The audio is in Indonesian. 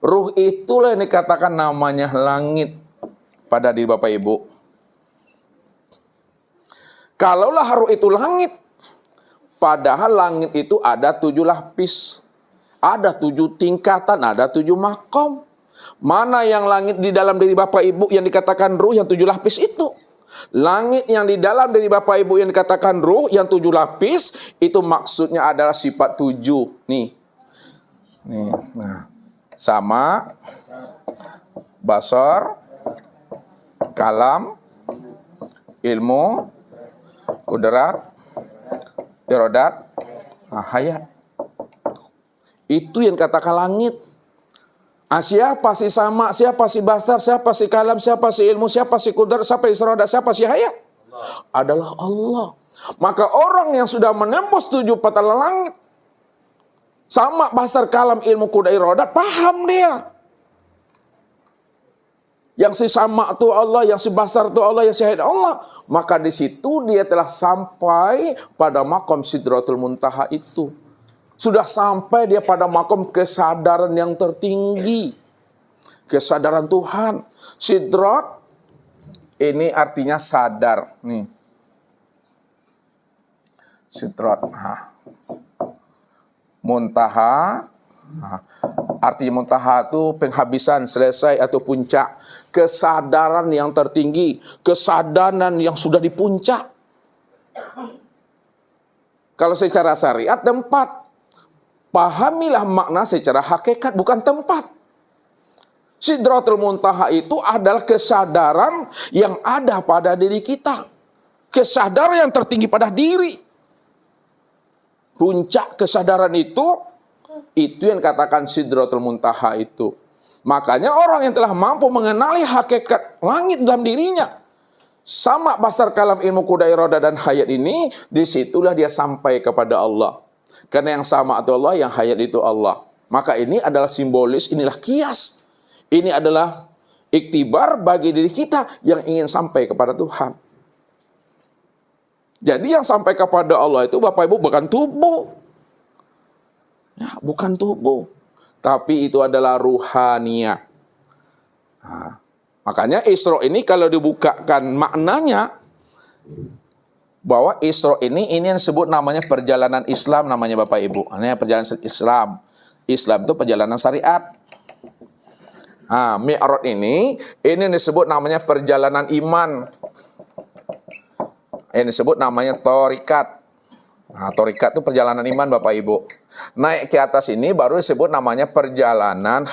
Ruh itulah yang dikatakan namanya langit pada diri Bapak Ibu. Kalaulah ruh itu langit, padahal langit itu ada 7 lapis, ada 7 tingkatan, ada 7 makom. Mana yang langit di dalam diri Bapak Ibu yang dikatakan ruh yang 7 lapis itu? Langit yang di dalam diri Bapak Ibu yang dikatakan ruh yang 7 lapis, itu maksudnya adalah sifat 7. Nih, nah, sama, basar, kalam, ilmu, kudrat, irodat, hayat. Itu yang katakan langit. Siapa si sama, siapa si basar, siapa si kalam, siapa si ilmu, siapa si kudrat, siapa si irodat, siapa si hayat? Adalah Allah. Maka orang yang sudah menembus 7 patala langit, sama basar, kalam, ilmu, kudrat, irodat, paham dia. Yang si sama itu Allah, yang si basar itu Allah, yang si hayat Allah. Maka di situ dia telah sampai pada makom Sidratul Muntaha itu. Sudah sampai dia pada makom kesadaran yang tertinggi. Kesadaran Tuhan. Sidrat ini artinya sadar. Nih. Sidrat. Muntaha. Artinya muntaha itu penghabisan, selesai atau puncak. Kesadaran yang tertinggi. Kesadaran yang sudah di puncak. Kalau secara syariat tempat. Pahamilah makna secara hakikat, bukan tempat. Sidratul Muntaha itu adalah kesadaran yang ada pada diri kita. Kesadaran yang tertinggi pada diri. Puncak kesadaran itu yang katakan Sidratul Muntaha itu. Makanya orang yang telah mampu mengenali hakikat langit dalam dirinya, sama basar, kalam, ilmu, kudrat, irodat, dan hayat ini, disitulah dia sampai kepada Allah. Karena yang sama itu Allah, yang hayat itu Allah. Maka ini adalah simbolis, inilah kias. Ini adalah iktibar bagi diri kita yang ingin sampai kepada Tuhan. Jadi yang sampai kepada Allah itu Bapak Ibu bukan tubuh. Ya, bukan tubuh. Tapi itu adalah ruhaniyah. Nah, makanya Isra ini kalau dibukakan maknanya, bahwa Isra ini yang disebut namanya perjalanan Islam, namanya Bapak Ibu. Ini perjalanan Islam. Islam itu perjalanan syariat. Mi'raj ini disebut namanya perjalanan iman. Ini disebut namanya torikat. Torikat itu perjalanan iman Bapak Ibu. Naik ke atas ini baru disebut namanya perjalanan